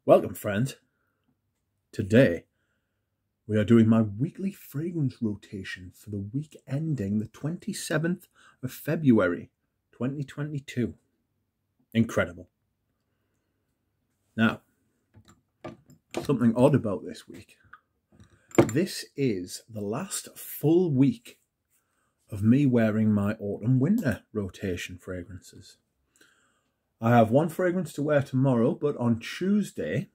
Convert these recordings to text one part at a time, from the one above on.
Welcome, friends. Today, we are doing my weekly fragrance rotation for the week ending the 27th of February, 2022. Incredible. Now, something odd about this week. This is the last full week of me wearing my autumn-winter rotation fragrances. I have one fragrance to wear tomorrow, but on Tuesday,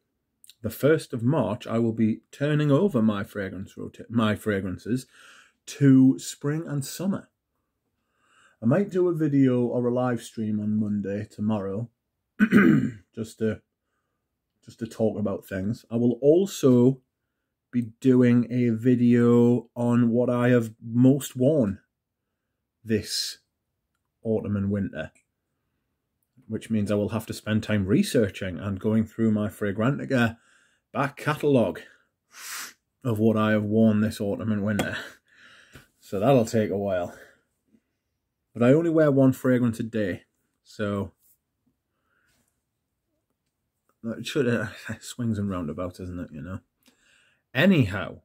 the 1st of March, I will be turning over my fragrances to spring and summer. I might do a video or a live stream on Monday tomorrow, just to talk about things. I will also be doing a video on what I have most worn this autumn and winter, which means I will have to spend time researching and going through my Fragrantica back catalogue of what I have worn this autumn and winter. So that'll take a while. But I only wear one fragrance a day, so it should swings and roundabouts, isn't it, you know? Anyhow,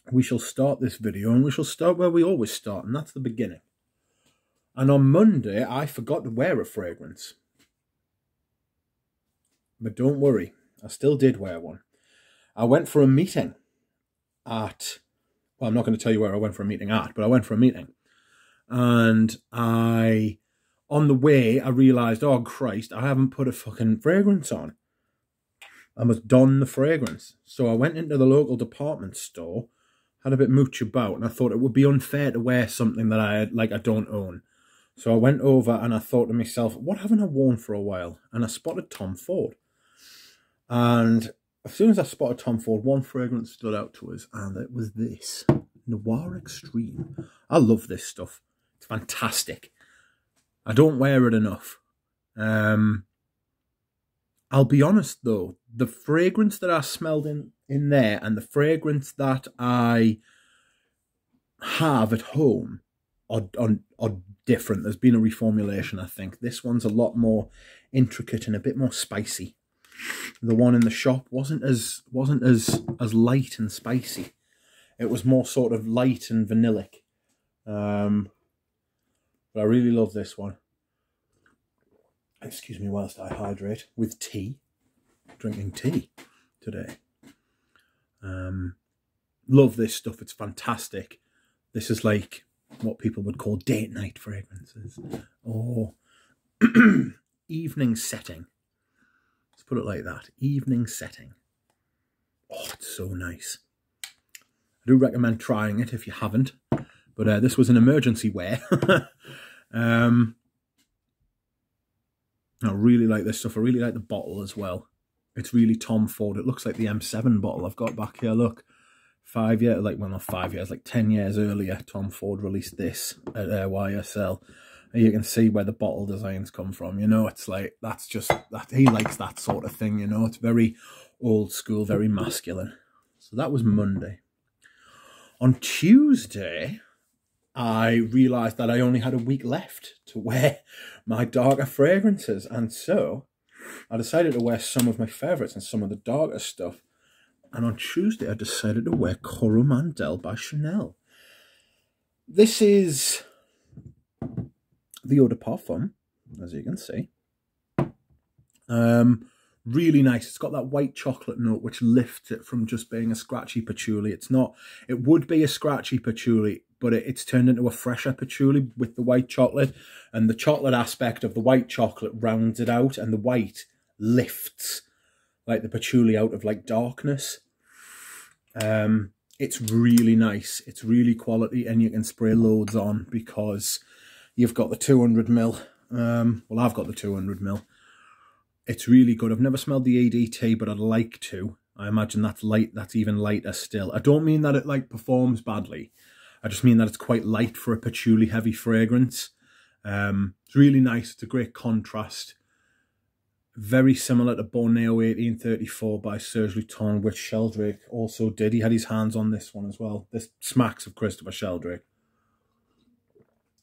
we shall start this video, and we shall start where we always start, and that's the beginning. And on Monday, I forgot to wear a fragrance. But don't worry, I still did wear one. I went for a meeting at... Well, I'm not going to tell you where I went for a meeting at, but I went for a meeting. And on the way, I realised, oh, Christ, I haven't put a fucking fragrance on. I must don the fragrance. So I went into the local department store, had a bit mooch about, and I thought it would be unfair to wear something that I don't own. So I went over and I thought to myself, what haven't I worn for a while? And I spotted Tom Ford. And as soon as I spotted Tom Ford, one fragrance stood out to us, and it was this, Noir Extreme. I love this stuff. It's fantastic. I don't wear it enough. I'll be honest though, the fragrance that I smelled in there and the fragrance that I have at home are different. There's been a reformulation, I think. This one's a lot more intricate and a bit more spicy. The one in the shop wasn't as light and spicy. It was more sort of light and vanillic. But I really love this one. Excuse me whilst I hydrate with tea. Drinking tea today. Love this stuff. It's fantastic. This is like what people would call date night fragrances, or evening setting. Let's put it like that. Evening setting. Oh, it's so nice. I do recommend trying it if you haven't. But this was an emergency wear. I really like this stuff. I really like the bottle as well. It's really Tom Ford. It looks like the M7 bottle I've got back here. Look. 5 years, well, not 5 years, like 10 years earlier, Tom Ford released this at YSL. And you can see where the bottle designs come from. You know, it's like, that's just, that he likes that sort of thing, you know. It's very old school, very masculine. So that was Monday. On Tuesday, I realised that I only had a week left to wear my darker fragrances. And so I decided to wear some of my favourites and some of the darker stuff. And on Tuesday, I decided to wear Coromandel by Chanel. This is the eau de parfum, as you can see. Really nice. It's got that white chocolate note, which lifts it from just being a scratchy patchouli. It's not, it would be a scratchy patchouli, but it's turned into a fresher patchouli with the white chocolate. And the chocolate aspect of the white chocolate rounds it out, and the white lifts like the patchouli out of like darkness. It's really nice. It's really quality, and you can spray loads on because you've got the 200ml. Well, I've got the 200ml. It's really good. I've never smelled the ADT, but I'd like to. I imagine that's light. That's even lighter still. I don't mean that it like performs badly. I just mean that it's quite light for a patchouli heavy fragrance. It's really nice. It's a great contrast. Very similar to Borneo 1834 by Serge Lutton, which Sheldrake also did. He had his hands on this one as well. This smacks of Christopher Sheldrake.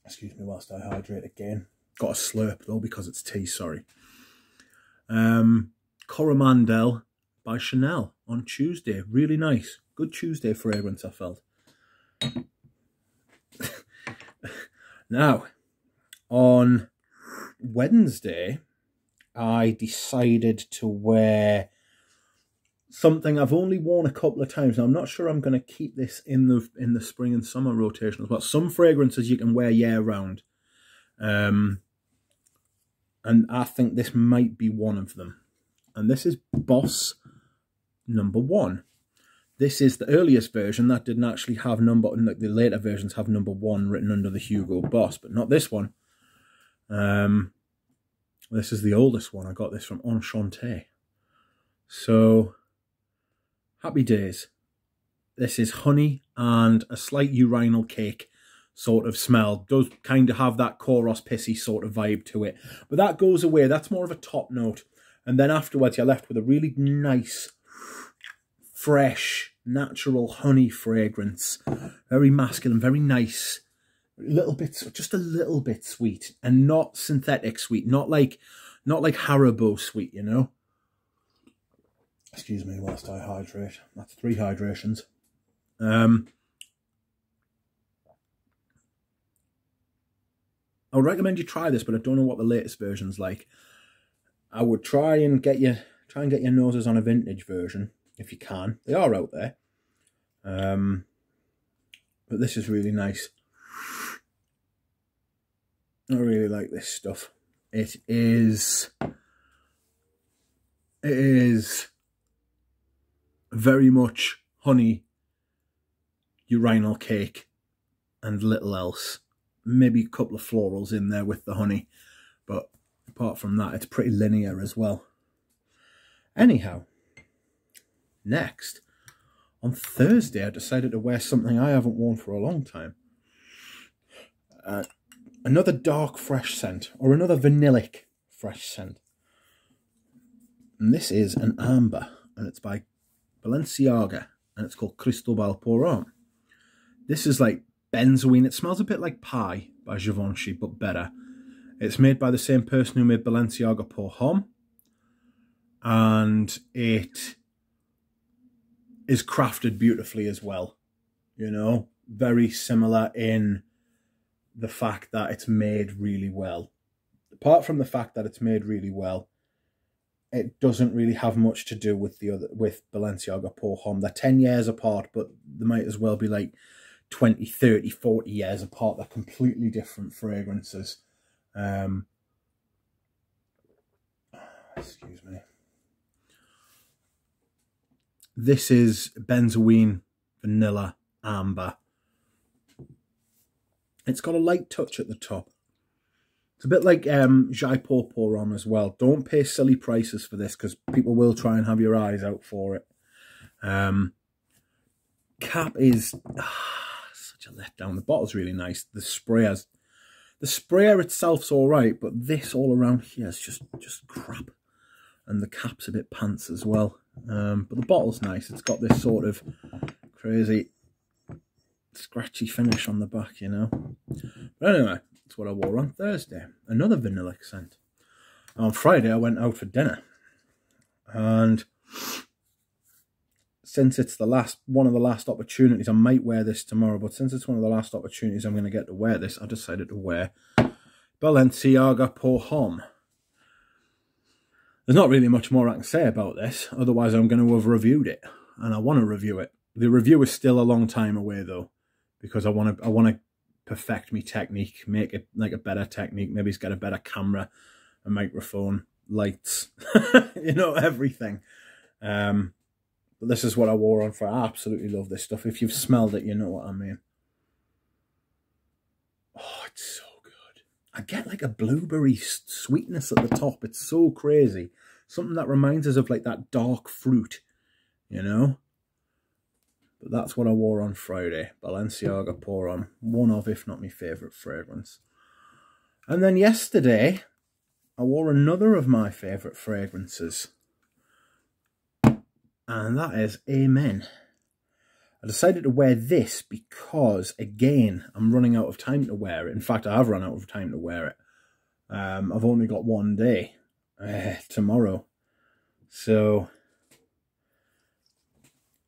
Excuse me whilst I hydrate again. Got a slurp though because it's tea, sorry. Coromandel by Chanel on Tuesday. Really nice. Good Tuesday fragrance, I felt. Now, on Wednesday, I decided to wear something I've only worn a couple of times. Now, I'm not sure I'm going to keep this in the spring and summer rotation as well. Some fragrances you can wear year round. And I think this might be one of them. And this is Boss number 1. This is the earliest version that didn't actually have the later versions have number 1 written under the Hugo Boss, but not this one. This is the oldest one. I got this from Enchanté. So, happy days. This is honey and a slight urinal cake sort of smell. Does kind of have that Koros pissy sort of vibe to it. But that goes away. That's more of a top note. And then afterwards, you're left with a really nice, fresh, natural honey fragrance. Very masculine, very nice. Just a little bit sweet. And not synthetic sweet. Not like Haribo sweet, you know? Excuse me whilst I hydrate. That's 3 hydrations. I would recommend you try this, but I don't know what the latest version's like. I would try and get your noses on a vintage version if you can. They are out there. But this is really nice. I really like this stuff. It is very much honey, urinal cake, and little else. Maybe a couple of florals in there with the honey. But apart from that, it's pretty linear as well. Anyhow, next, on Thursday, I decided to wear something I haven't worn for a long time. Another dark fresh scent, or another vanillic fresh scent. And this is an amber, and it's by Balenciaga, and it's called Cristobal Pour Homme. This is like benzoin. It smells a bit like pie by Givenchy, but better. It's made by the same person who made Balenciaga Pour Homme, and it is crafted beautifully as well. You know, very similar in the fact that it's made really well. Apart from the fact that it's made really well, it doesn't really have much to do with with Balenciaga Pour Homme. They're 10 years apart, but they might as well be like 20, 30, 40 years apart. They're completely different fragrances. Excuse me. This is benzoin, vanilla, amber. It's got a light touch at the top. It's a bit like Jaipur Pour Homme as well. Don't pay silly prices for this because people will try and have your eyes out for it. Cap is such a letdown. The bottle's really nice. The sprayer itself's all right, but this all around here is just crap. And the cap's a bit pants as well. But the bottle's nice. It's got this sort of crazy scratchy finish on the back, you know. But anyway, that's what I wore on Thursday. Another vanillic scent. On Friday, I went out for dinner. And since it's one of the last opportunities, I might wear this tomorrow, but since it's one of the last opportunities I'm going to get to wear this, I decided to wear Balenciaga Pour Homme. There's not really much more I can say about this, otherwise I'm going to have reviewed it, and I want to review it. The review is still a long time away though, because I want to perfect my technique, make it like a better technique, maybe get a better camera, a microphone, lights, you know, everything. But this is what I wore on for. I absolutely love this stuff. If you've smelled it, you know what I mean. Oh, it's so good. I get like a blueberry sweetness at the top. It's so crazy. Something that reminds us of like that dark fruit, you know. But that's what I wore on Friday. Balenciaga Pour Homme. One of, if not my favourite fragrance. And then yesterday, I wore another of my favourite fragrances. And that is Amen. I decided to wear this because, again, I'm running out of time to wear it. In fact, I have run out of time to wear it. I've only got one day, tomorrow. So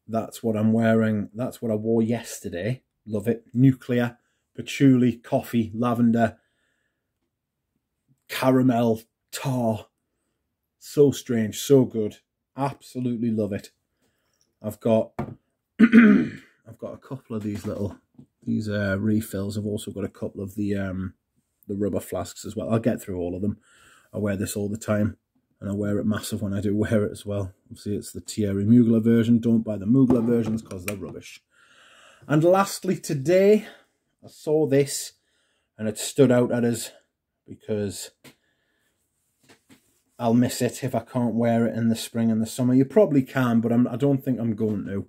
that's what I'm wearing. That's what I wore yesterday. Love it. Nuclear, patchouli, coffee, lavender, caramel, tar. So strange, so good. Absolutely love it. I've got I've got a couple of these refills. I've also got a couple of the rubber flasks as well. I'll get through all of them. I wear this all the time, and I wear it massive when I do wear it as well. Obviously, it's the Thierry Mugler version. Don't buy the Mugler versions because they're rubbish. And lastly, today, I saw this, and it stood out at us because I'll miss it if I can't wear it in the spring and the summer. You probably can, but I don't think I'm going to.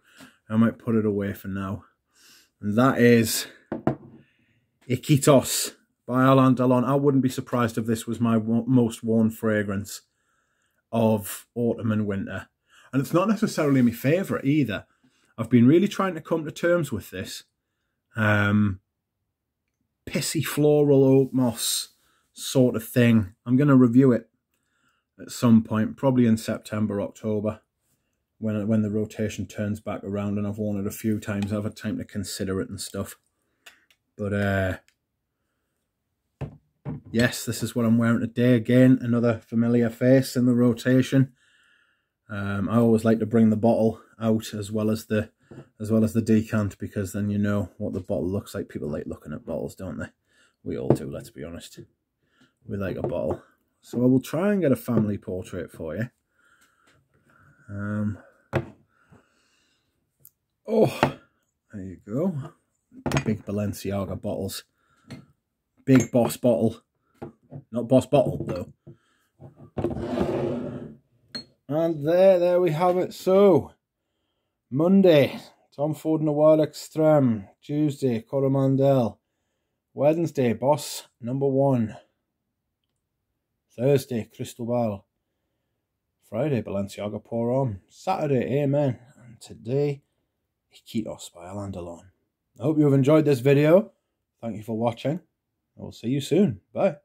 I might put it away for now. And that is Iquitos by Alain Delon. I wouldn't be surprised if this was my most worn fragrance of autumn and winter. And it's not necessarily my favourite either. I've been really trying to come to terms with this. Pissy floral oak moss sort of thing. I'm going to review it at some point, probably in September, October, when the rotation turns back around and I've worn it a few times. I've had time to consider it and stuff. But yes, this is what I'm wearing today. Again, another familiar face in the rotation. I always like to bring the bottle out as well as the decant, because then you know what the bottle looks like. People like looking at bottles, don't they? We all do, let's be honest. We like a bottle. So I will try and get a family portrait for you. Oh, there you go. Big Balenciaga bottles. Big Boss bottle. Not Boss bottle, though. And there we have it. So, Monday, Tom Ford Noir Extreme. Tuesday, Coromandel. Wednesday, Boss #1. Thursday, Cristobal. Friday, Balenciaga Pour Homme. Saturday, Amen. And today, Iquitos by Alain Delon. I hope you have enjoyed this video. Thank you for watching. I will see you soon. Bye.